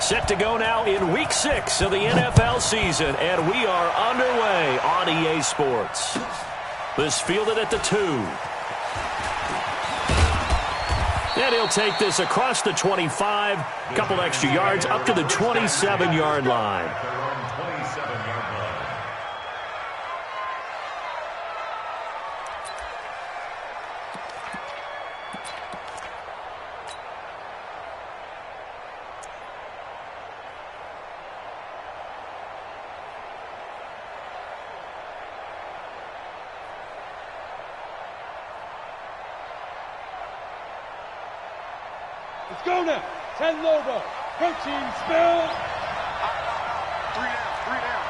Set to go now in Week 6 of the NFL season, and we are underway on EA Sports. This fielded at the 2. And he'll take this across the 25, couple extra yards up to the 27-yard line. Let's go now. 10 Lobo. Coaching spill. 3 down.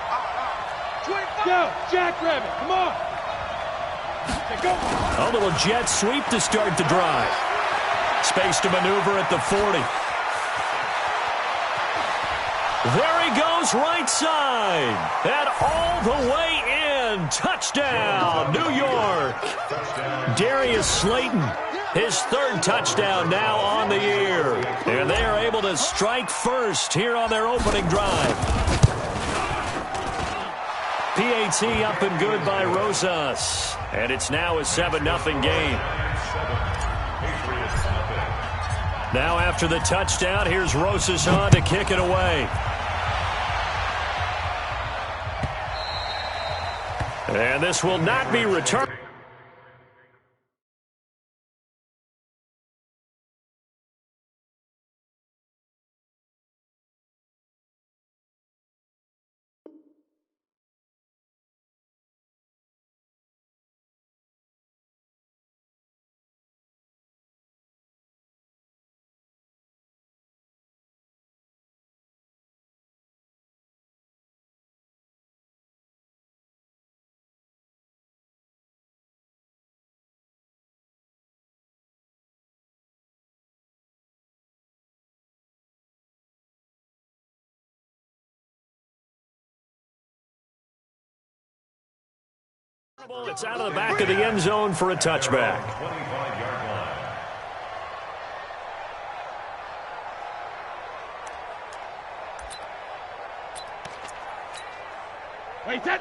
25. Go. Jackrabbit. Come on. Go. A little jet sweep to start the drive. Space to maneuver at the 40. There he goes right side. And all the way in. Touchdown, New York. Darius Slayton. His 3rd touchdown now on the year. And they are able to strike first here on their opening drive. PAT up and good by Rosas. And it's now a 7-0 game. Now after the touchdown, here's Rosas on to kick it away. And this will not be returned. It's out of the back of the end zone for a touchback.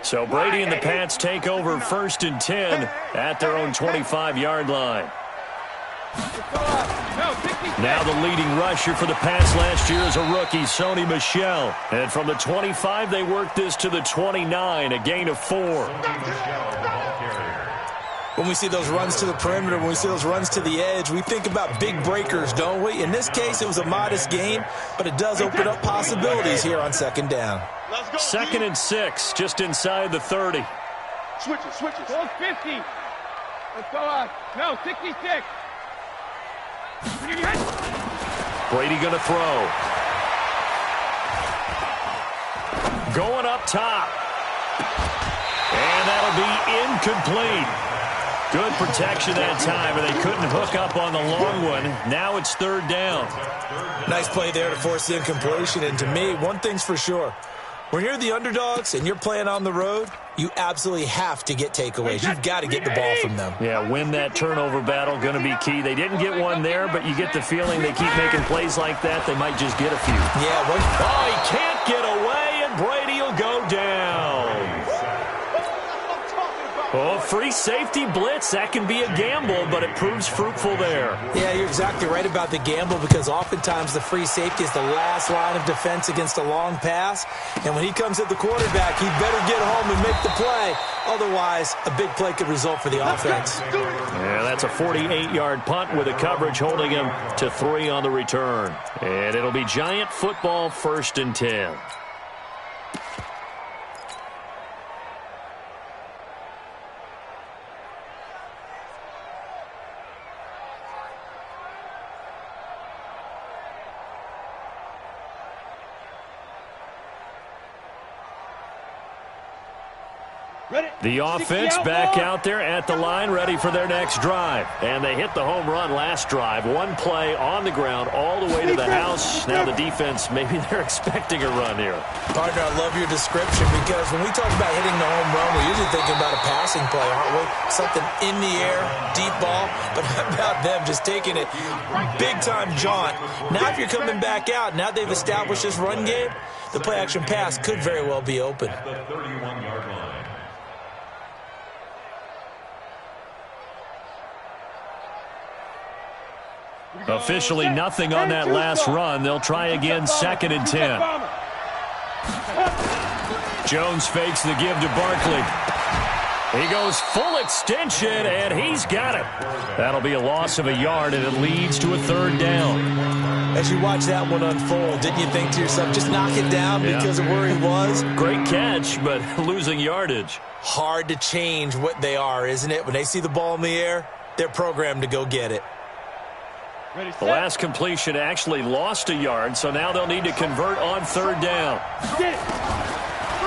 So Brady and the Pats take over 1st and 10 at their own 25-yard line. Now the leading rusher for the Pats last year is a rookie, Sony Michel. And from the 25, they work this to the 29, a gain of 4. When we see those runs to the perimeter, when we see those runs to the edge, we think about big breakers, don't we? In this case, it was a modest gain, but it does open up possibilities here on 2nd down. 2nd and 6, just inside the 30. Switches. Ball 50. Let's go. No, 66. Brady going to throw. Going up top. And that'll be incomplete. Good protection that time, and they couldn't hook up on the long one. Now it's 3rd down. Nice play there to force the incompletion. And to me, one thing's for sure. When you're the underdogs and you're playing on the road, you absolutely have to get takeaways. You've got to get the ball from them. Yeah, win that turnover battle, going to be key. They didn't get one there, but you get the feeling they keep making plays like that, they might just get a few. Yeah. Oh, he can't get away, and Brady will go down. Oh, free safety blitz. That can be a gamble, but it proves fruitful there. Yeah, you're exactly right about the gamble, because oftentimes the free safety is the last line of defense against a long pass. And when he comes at the quarterback, he better get home and make the play. Otherwise, a big play could result for the offense. Yeah, that's a 48-yard punt with a coverage holding him to 3 on the return. And it'll be Giant football, 1st and 10. The offense back out there at the line, ready for their next drive. And they hit the home run last drive. One play on the ground all the way to the house. Now the defense, maybe they're expecting a run here. Partner, I love your description because when we talk about hitting the home run, we're usually thinking about a passing play, aren't we? Something in the air, deep ball. But how about them just taking it big-time jaunt? Now if you're coming back out, now they've established this run game, the play-action pass could very well be open. The 31-yard line. Officially nothing on that last run. They'll try again, 2nd and 10. Jones fakes the give to Barkley. He goes full extension, and he's got it. That'll be a loss of a yard, and it leads to a 3rd down. As you watch that one unfold, didn't you think to yourself, just knock it down because of where he was? Great catch, but losing yardage. Hard to change what they are, isn't it? When they see the ball in the air, they're programmed to go get it. The last completion actually lost a yard, so now they'll need to convert on 3rd down.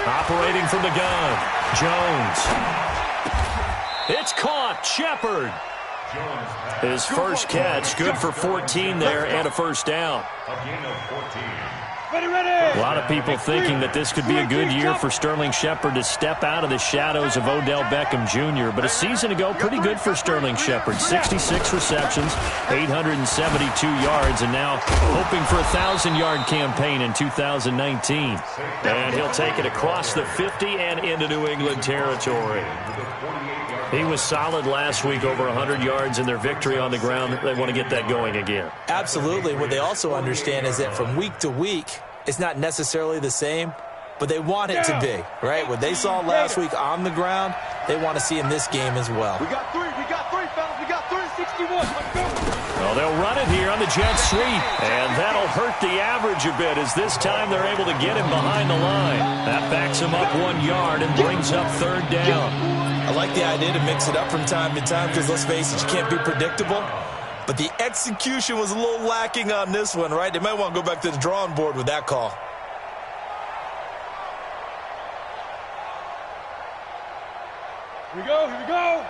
Operating from the gun, Jones. It's caught, Shepard. His first catch, good for 14 there and a 1st down. A lot of people thinking that this could be a good year for Sterling Shepard to step out of the shadows of Odell Beckham Jr. But a season ago, pretty good for Sterling Shepard. 66 receptions, 872 yards, and now hoping for a 1,000-yard campaign in 2019. And he'll take it across the 50 and into New England territory. He was solid last week, over 100 yards in their victory on the ground. They want to get that going again. Absolutely. What they also understand is that from week to week, it's not necessarily the same, but they want it to be, right? What they saw last week on the ground, they want to see in this game as well. We got 3, fellas. We got 3. 61. Let's go. Well, they'll run it here on the jet sweep, and that'll hurt the average a bit as this time they're able to get him behind the line. That backs him up 1 yard and brings up 3rd down. I like the idea to mix it up from time to time because, let's face it, you can't be predictable. But the execution was a little lacking on this one, right? They might want to go back to the drawing board with that call. Here we go.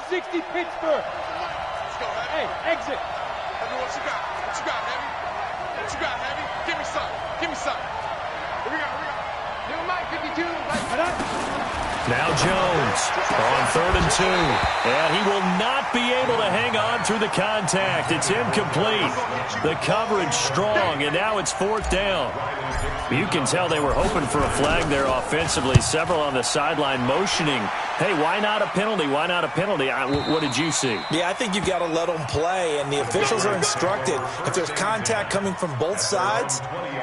60 Pittsburgh. Let's go, Heavy. Hey, exit. Heavy, what you got? What you got, Heavy? What you got, Heavy? Give me something. Here we go. New Mike 52. Now Jones on 3rd and 2. And he will not be able to hang on through the contact. It's incomplete. The coverage strong, and now it's 4th down. You can tell they were hoping for a flag there offensively. Several on the sideline motioning, hey, why not a penalty? Why not a penalty? What did you see? Yeah, I think you've got to let them play, and the officials are instructed. If there's contact coming from both sides,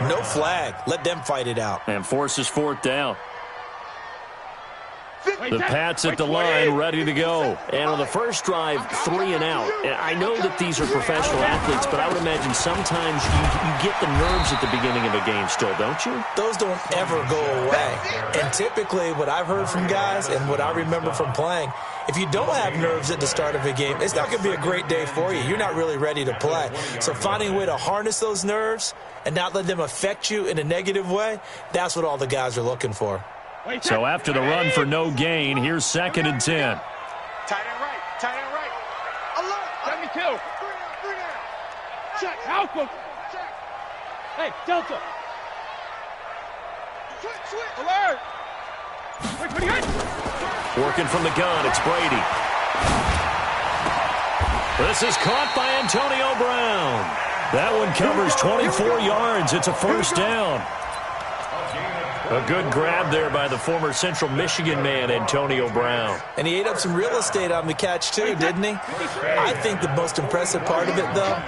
no flag. Let them fight it out. And forces 4th down. The Pats at the line, ready to go. And on the first drive, 3 and out. And I know that these are professional athletes, but I would imagine sometimes you get the nerves at the beginning of a game still, don't you? Those don't ever go away. And typically, what I've heard from guys and what I remember from playing, if you don't have nerves at the start of a game, it's not going to be a great day for you. You're not really ready to play. So finding a way to harness those nerves and not let them affect you in a negative way, that's what all the guys are looking for. So after the run for no gain, here's 2nd and 10. Tight end right. Alert. Let me kill. 3 down. Check. Alpha. Check. Hey, Delta. Switch. Alert. Quick, what do you got? Working from the gun, it's Brady. This is caught by Antonio Brown. That one covers 24 yards. It's a 1st down. A good grab there by the former Central Michigan man, Antonio Brown. And he ate up some real estate on the catch, too, didn't he? I think the most impressive part of it, though,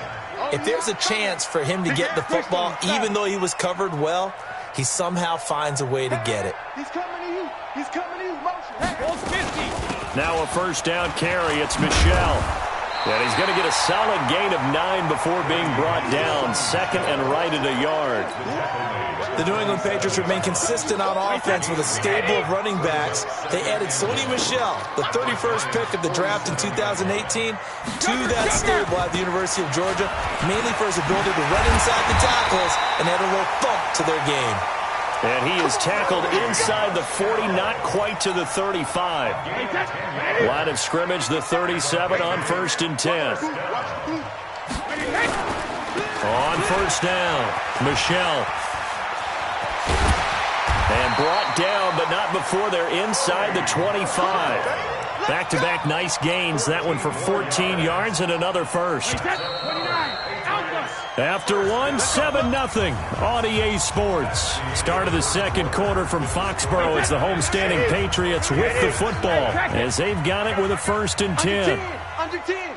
if there's a chance for him to get the football, even though he was covered well, he somehow finds a way to get it. He's coming to you. Motion. Hey. Ball's 50. Now a 1st down carry. It's Michel. And he's going to get a solid gain of 9 before being brought down. 2nd and right at a yard. The New England Patriots remain consistent on offense with a stable of running backs. They added Sony Michel, the 31st pick of the draft in 2018, to that stable at the University of Georgia, mainly for his ability to run inside the tackles and add a little thump to their game. And he is tackled inside the 40, not quite to the 35. Line of scrimmage, the 37 on 1st and 10. On 1st down, Michelle. And brought down, but not before they're inside the 25. Back-to-back nice gains. That one for 14 yards and another first. After one, 7-0 on EA Sports. Start of the second quarter from Foxborough. It's the homestanding Patriots with the football as they've got it with a 1st and 10. Under 10.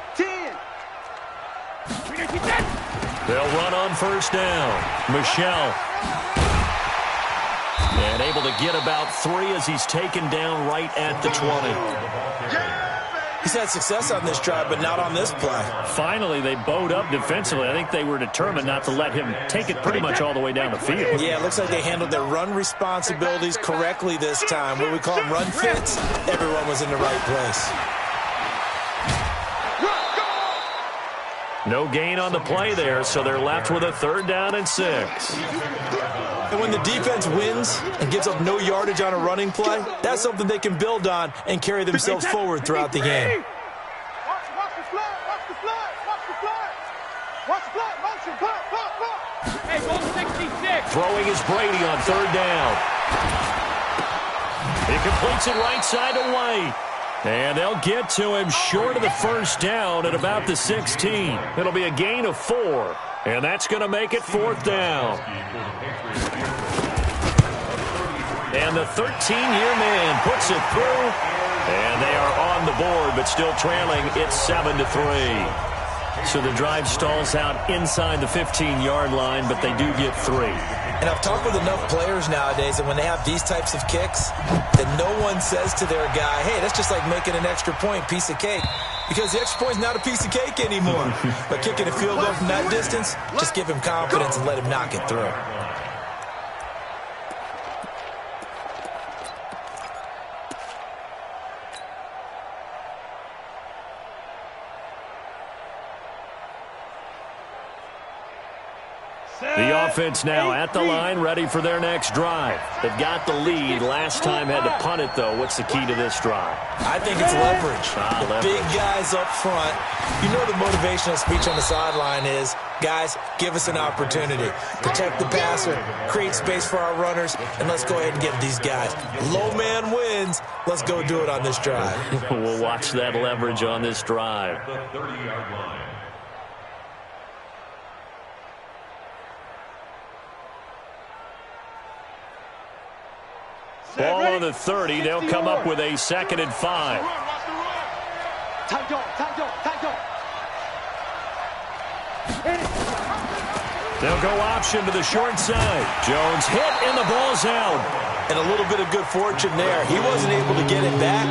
They'll run on 1st down. Michelle. And able to get about 3 as he's taken down right at the 20. He's had success on this drive, but not on this play. Finally, they bowed up defensively. I think they were determined not to let him take it pretty much all the way down the field. Yeah, it looks like they handled their run responsibilities correctly this time. What we call them run fits, everyone was in the right place. No gain on the play there, so they're left with a 3rd down and 6. And when the defense wins and gives up no yardage on a running play, that's something they can build on and carry themselves forward throughout the game. Watch the flood. Motion. Hey, go 66. Throwing is Brady on 3rd down. He completes it right side to White. And they'll get to him short of the 1st down at about the 16. It'll be a gain of 4. And that's going to make it 4th down. And the 13-year man puts it through. And they are on the board, but still trailing. It's 7-3. So the drive stalls out inside the 15-yard line, but they do get 3. And I've talked with enough players nowadays that when they have these types of kicks, that no one says to their guy, hey, that's just like making an extra point, piece of cake. Because the extra point is not a piece of cake anymore. But kicking a field goal from that distance, just give him confidence and let him knock it through. The offense now at the line, ready for their next drive. They've got the lead. Last time had to punt it, though. What's the key to this drive? I think it's leverage. Leverage. Big guys up front. You know the motivational speech on the sideline is, guys, give us an opportunity. Protect the passer, create space for our runners, and let's go ahead and get these guys. Low man wins. Let's go do it on this drive. We'll watch that leverage on this drive. The 30-yard line. Ball on the 30. They'll come up with a 2nd and 5. Time go. They'll go option to the short side. Jones hit, and the ball's out. And a little bit of good fortune there. He wasn't able to get it back,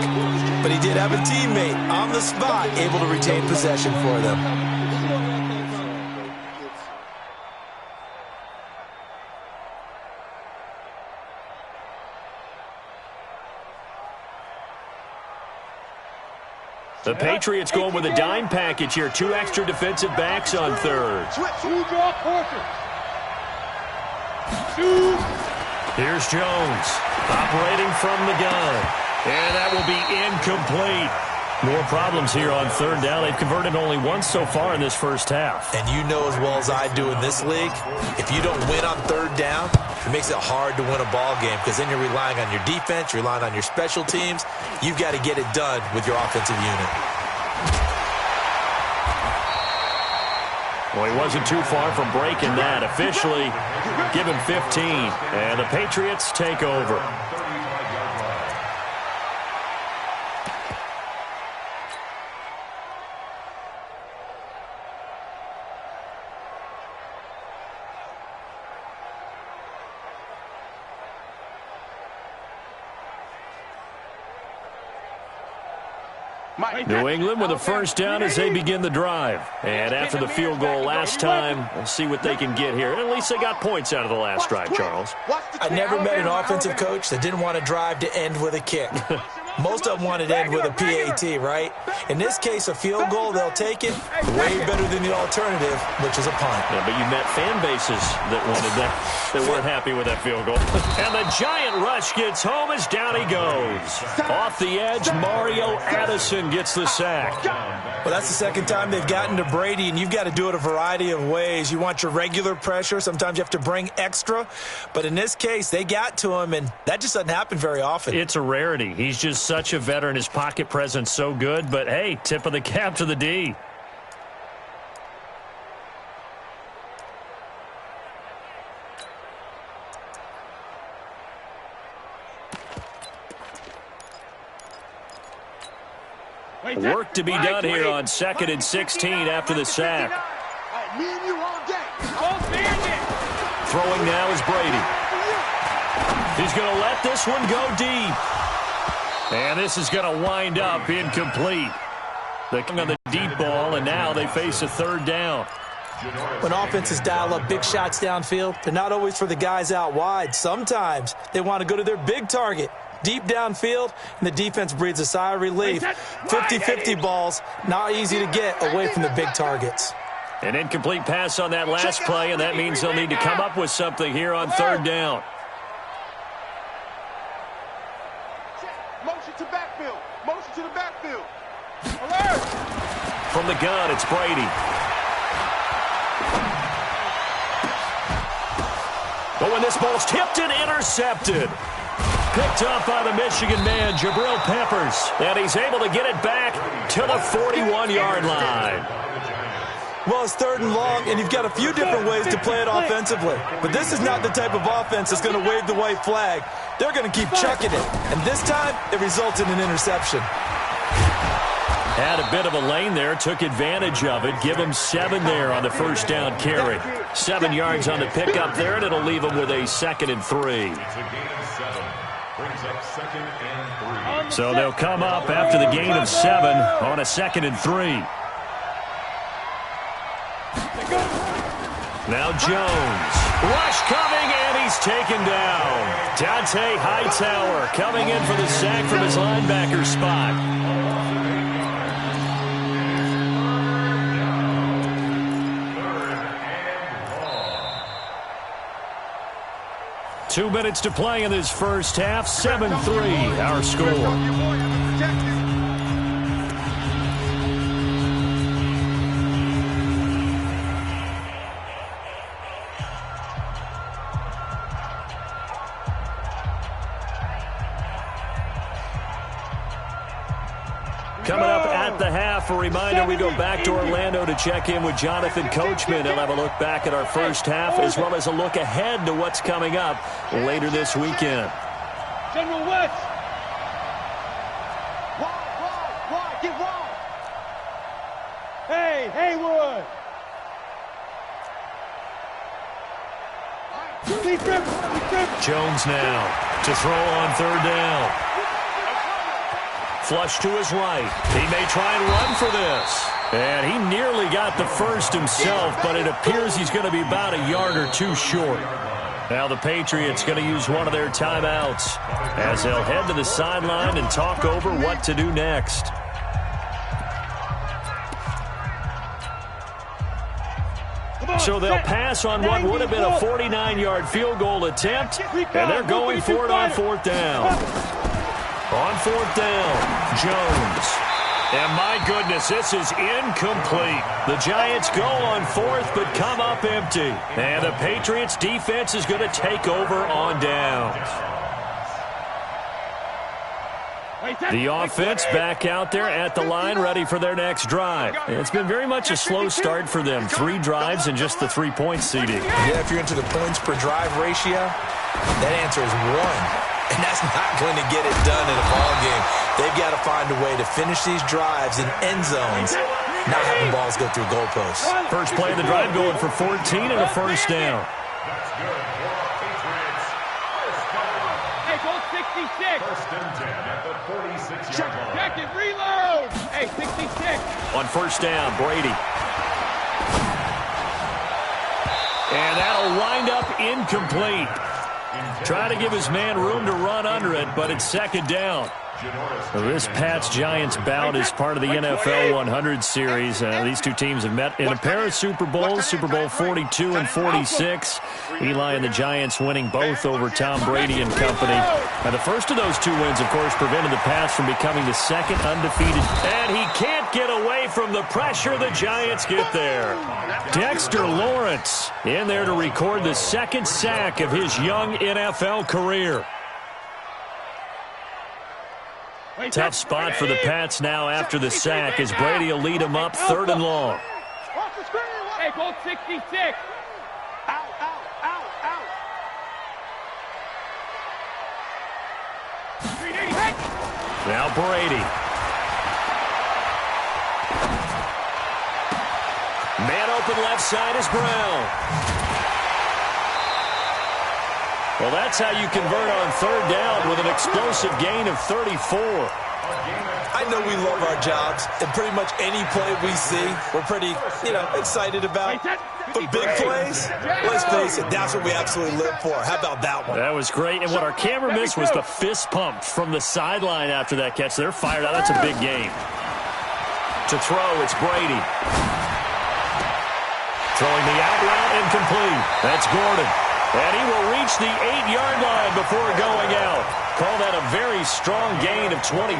but he did have a teammate on the spot able to retain possession for them. The Patriots going with a dime package here. 2 extra defensive backs on 3rd. Two draw quarter. Here's Jones operating from the gun. And that will be incomplete. More problems here on 3rd down. They've converted only once so far in this first half. And you know as well as I do in this league, if you don't win on 3rd down, it makes it hard to win a ball game because then you're relying on your defense, you're relying on your special teams. You've got to get it done with your offensive unit. Well, he wasn't too far from breaking that. Officially, give him 15. And the Patriots take over. New England with a 1st down as they begin the drive. And after the field goal last time, we'll see what they can get here. And at least they got points out of the last drive, Charles. I never met an offensive coach that didn't want a drive to end with a kick. Most of them want it end with a PAT, right? In this case, a field goal, they'll take it way better than the alternative, which is a punt. Yeah, but you met fan bases that wanted that, that weren't happy with that field goal. And the giant rush gets home as down he goes. Off the edge, Mario Addison gets the sack. Well, that's the second time they've gotten to Brady, and you've got to do it a variety of ways. You want your regular pressure. Sometimes you have to bring extra. But in this case, they got to him, and that just doesn't happen very often. It's a rarity. He's just such a veteran. His pocket presence so good. But, hey, tip of the cap to the D. Work to be done here on 2nd and 16 after the sack. Throwing now is Brady. He's going to let this one go deep. And this is going to wind up incomplete. They come on the deep ball, and now they face a 3rd down. When offenses dial up big shots downfield, they're not always for the guys out wide. Sometimes they want to go to their big target. Deep downfield, and the defense breathes a sigh of relief. 50-50 balls, not easy to get away from the big targets. An incomplete pass on that last play, and that means they'll need to come up with something here on 3rd down. Motion to backfield. Motion to the backfield. Alert! From the gun, it's Brady. But when this ball's tipped and intercepted. Picked up by the Michigan man, Jabril Peppers. And he's able to get it back to the 41-yard line. Well, it's 3rd and long, and you've got a few different ways to play it offensively. But this is not the type of offense that's going to wave the white flag. They're going to keep chucking it. And this time, it results in an interception. Had a bit of a lane there, took advantage of it. Give him 7 there on the 1st down carry. 7 yards on the pickup there, and it'll leave him with a 2nd and 3. So they'll come up after the gain of 7 on a 2nd and 3. Now Jones. Rush coming, and he's taken down. Dante Hightower coming in for the sack from his linebacker spot. 2 minutes to play in this first half. 7-3, our score. Coming up at the half, a reminder, we go back to Orlando to check in with Jonathan Coachman. He'll have a look back at our first half as well as a look ahead to what's coming up later this weekend. General West. Wide, get wide. Hey, Haywood. Jones now to throw on 3rd down. Flush to his right. He may try and run for this. And he nearly got the first himself, but it appears he's going to be about a yard or 2 short. Now the Patriots going to use one of their timeouts as they'll head to the sideline and talk over what to do next. So they'll pass on what would have been a 49-yard field goal attempt, and they're going for it on 4th down. On 4th down, Jones. And my goodness, this is incomplete. The Giants go on 4th, but come up empty. And the Patriots defense is going to take over on downs. The offense back out there at the line, ready for their next drive. It's been very much a slow start for them. 3 drives and just the 3-point seeding. Yeah, if you're into the points per drive ratio, that answer is 1. And that's not going to get it done in a ball game. They've got to find a way to finish these drives in end zones, not having balls go through goalposts. First play of the drive going for 14 and a 1st down. Hey, go 66. 1st and 10 at the 46-yard line. Check it, reload. Hey, 66. On 1st down, Brady. And that'll wind up incomplete. Try to give his man room to run under it, but it's 2nd down. This Pats-Giants bout is part of the NFL 100 series. These two teams have met in a pair of Super Bowls, Super Bowl 42 and 46. Eli and the Giants winning both over Tom Brady and company. Now, the first of those two wins, of course, prevented the Pats from becoming the second undefeated. And he can't get away from the pressure. The Giants get there. Dexter Lawrence in there to record the second sack of his young NFL career. Tough spot for the Pats now after the sack as Brady will lead them up 3rd and long. Hey, Bolt 66. Out. Now Brady. Man open left side is Brown. Well, that's how you convert on 3rd down with an explosive gain of 34. I know we love our jobs, and pretty much any play we see, we're pretty, excited about. But big plays, let's face it, that's what we absolutely live for. How about that one? That was great, and what our camera missed was the fist pump from the sideline after that catch. They're fired out. That's a big game. To throw, it's Brady. Throwing the out route incomplete. That's Gordon. And he will reach the 8-yard line before going out. Call that a very strong gain of 24.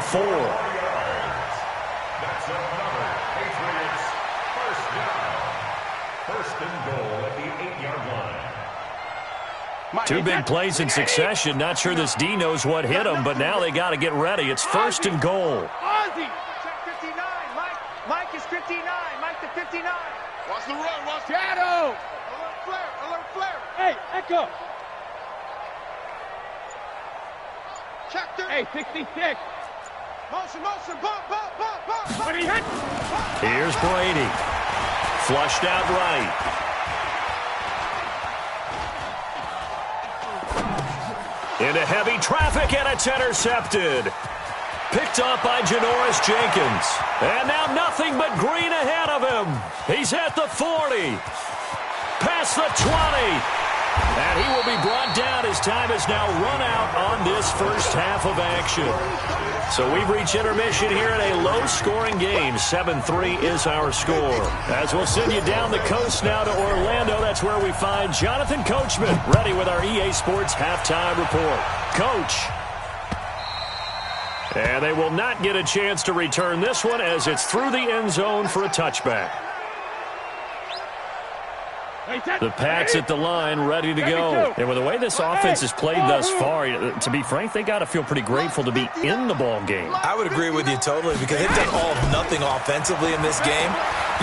That's another Patriots first down. 1st and goal at the 8-yard line. Two big plays in succession. Not sure this D knows what hit him, but now they got to get ready. It's 1st and goal. Ozzy. Check 59. Mike is 59. Mike to 59. Watch the run. Watch the Shadow. alert flare. Hey, Echo. Check 30. Hey, 66. Motion. Bump. When he hit. Here's Brady. Flushed out right. Into heavy traffic, and it's intercepted. Picked up by Janoris Jenkins. And now nothing but green ahead of him. He's at the 40. Past the 20. And he will be brought down as time has now run out on this first half of action. So we've reached intermission here in a low-scoring game. 7-3 is our score. As we'll send you down the coast now to Orlando, that's where we find Jonathan Coachman, ready with our EA Sports halftime report. Coach. And they will not get a chance to return this one as it's through the end zone for a touchback. The Pats at the line, ready to go. And with the way this offense has played thus far, to be frank, they got to feel pretty grateful to be in the ball game. I would agree with you totally because they've done all of nothing offensively in this game,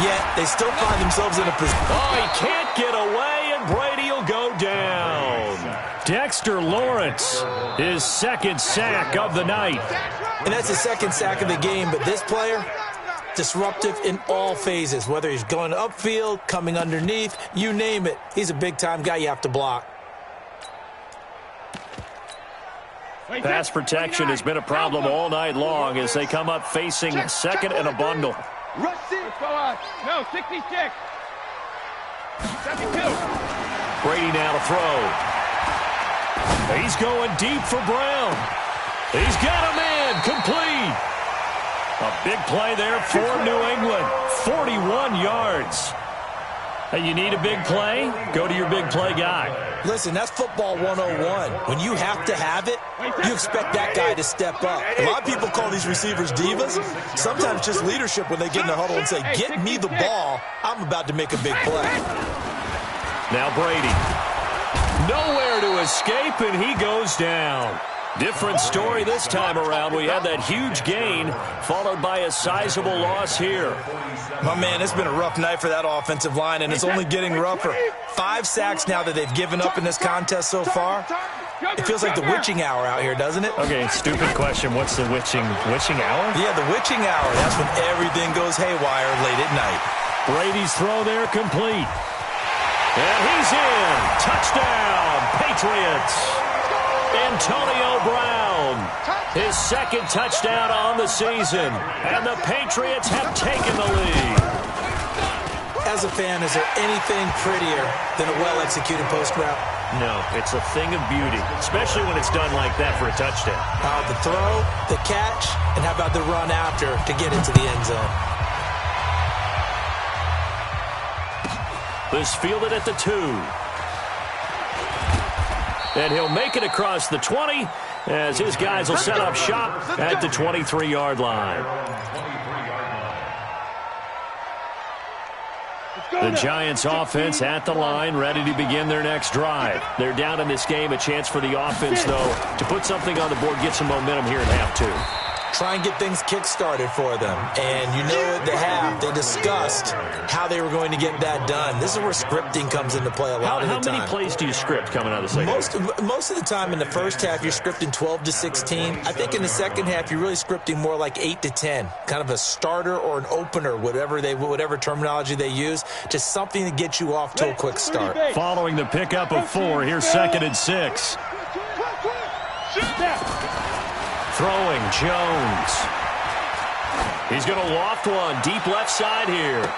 yet they still find themselves in a position. Oh, he can't get away, and Brady will go down. Dexter Lawrence, his second sack of the night. And that's his second sack of the game, but this player, disruptive in all phases, whether he's going upfield, coming underneath, you name it. He's a big-time guy you have to block. Pass protection has been a problem all night long as they come up facing second and a bundle. No, 66. 72. Brady now to throw. He's going deep for Brown. He's got a man complete. A big play there for New England. 41 yards. Hey, you need a big play? Go to your big play guy. Listen, that's football 101. When you have to have it, you expect that guy to step up. A lot of people call these receivers divas. Sometimes just leadership when they get in the huddle and say, get me the ball. I'm about to make a big play. Now Brady. Nowhere to escape, and he goes down. Different story this time around. We had that huge gain, followed by a sizable loss here. My man, it's been a rough night for that offensive line, and it's only getting rougher. 5 sacks now that they've given up in this contest so far. It feels like the witching hour out here, doesn't it? Okay, stupid question. What's the witching hour? Yeah, the witching hour. That's when everything goes haywire late at night. Brady's throw there complete. And he's in. Touchdown, Patriots. Antonio Brown, his second touchdown on the season, and the Patriots have taken the lead. As a fan, is there anything prettier than a well-executed post route? No, it's a thing of beauty, especially when it's done like that for a touchdown. The throw, the catch, and how about the run after to get into the end zone? This fielded at the 2. And he'll make it across the 20 as his guys will set up shop at the 23-yard line. The Giants offense at the line, ready to begin their next drive. They're down in this game. A chance for the offense, though, to put something on the board, get some momentum here in half 2. Try and get things kick-started for them. And you know at the half, they discussed how they were going to get that done. This is where scripting comes into play a lot of the time. How many plays do you script coming out of the second half? Most of the time in the first half, you're scripting 12 to 16. I think in the second half, you're really scripting more like 8 to 10. Kind of a starter or an opener, whatever terminology they use. Just something to get you off to a quick start. Following the pickup of 4, here's 2nd and 6. Throwing Jones. He's going to loft one deep left side here.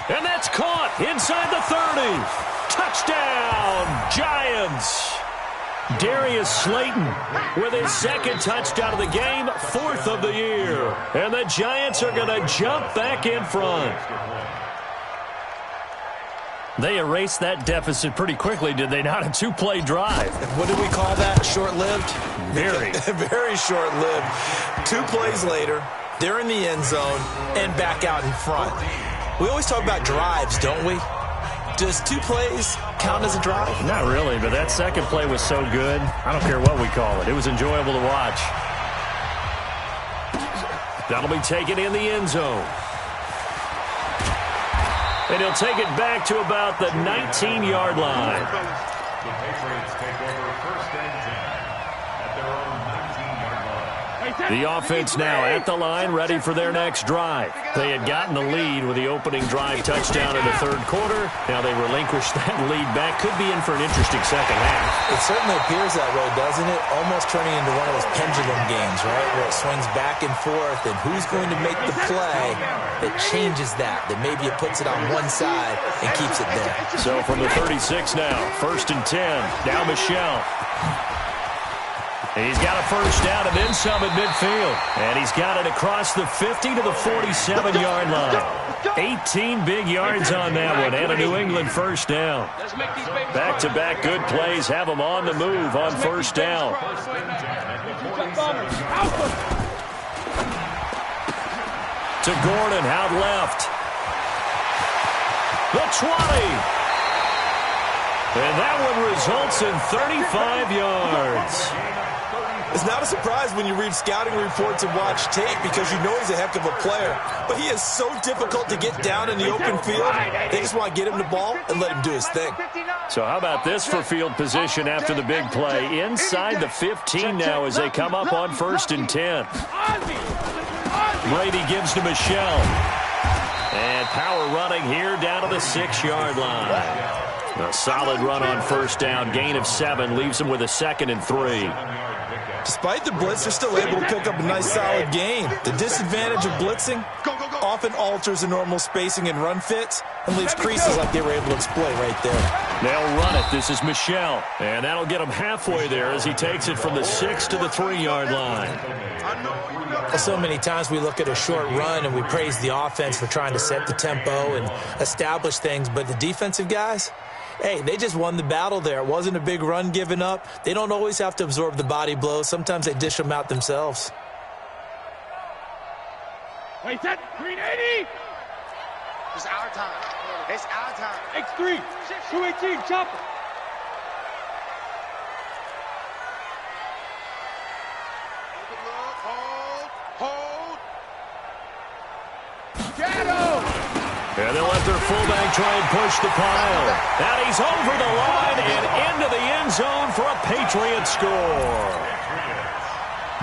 And that's caught inside the 30. Touchdown, Giants. Darius Slayton with his 2nd touchdown of the game, 4th of the year. And the Giants are going to jump back in front. They erased that deficit pretty quickly, did they not? A 2-play drive. What did we call that? Short-lived? Very. Very short-lived. 2 plays later, they're in the end zone and back out in front. We always talk about drives, don't we? Does 2 plays count as a drive? Not really, but that 2nd play was so good. I don't care what we call it. It was enjoyable to watch. That'll be taken in the end zone. And he'll take it back to about the 19-yard line. The Patriots take over 1st and 10 at their own 19-yard line. The offense now at the line, ready for their next drive. They had gotten the lead with the opening drive touchdown in the 3rd quarter. Now they relinquished that lead back. Could be in for an interesting second half. It certainly appears that way, doesn't it? Almost turning into one of those pendulum games, right? Where it swings back and forth, and who's going to make the play that changes that maybe it puts it on one side and keeps it there. So from the 36 now, 1st and 10. Now Michelle. He's got a 1st down and then some at midfield. And he's got it across the 50 to the 47-yard line. 18 big yards on that one and a New England 1st down. Back-to-back good plays have them on the move on 1st down. To Gordon, out left. The 20. And that one results in 35 yards. It's not a surprise when you read scouting reports and watch tape because you know he's a heck of a player. But he is so difficult to get down in the open field. They just want to get him the ball and let him do his thing. So how about this for field position after the big play? Inside the 15 now as they come up on 1st and 10. Brady gives to Michelle. And power running here down to the 6-yard line. A solid run on 1st down. Gain of 7 leaves him with a 2nd and 3. Despite the blitz, they're still able to pick up a nice solid gain. The disadvantage of blitzing often alters the normal spacing and run fits and leaves creases like they were able to exploit right there. They'll run it. This is Michelle. And that'll get him halfway there as he takes it from the 6 to the 3-yard line. So many times we look at a short run and we praise the offense for trying to set the tempo and establish things, but the defensive guys, hey, they just won the battle there. It wasn't a big run given up. They don't always have to absorb the body blows. Sometimes they dish them out themselves. Wait, that green 80. It's our time. It's our time. X3, 218, chopper. Hold. Get him! And they'll let their fullback try and push the pile. And he's over the line and into the end zone for a Patriot score.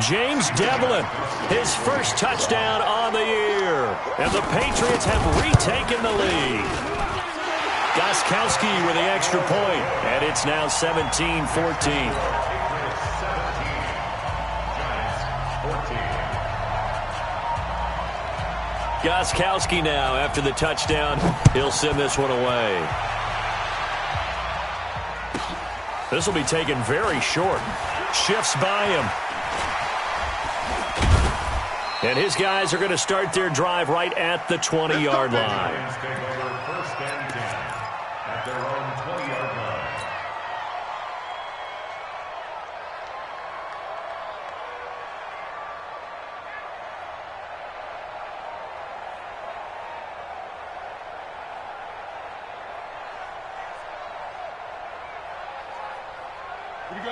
James Devlin, his 1st touchdown on the year. And the Patriots have retaken the lead. Gostkowski with the extra point. And it's now 17-14. Gostkowski now after the touchdown. He'll send this one away. This will be taken very short. Shifts by him. And his guys are going to start their drive right at the 20-yard line. Take over first and 10 at their own 20-yard line.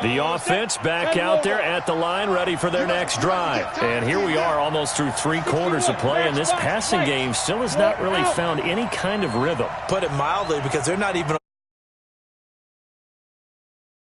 The offense back out there at the line, ready for their next drive. And here we are almost through 3 quarters of play, and this passing game still has not really found any kind of rhythm. Put it mildly, because they're not even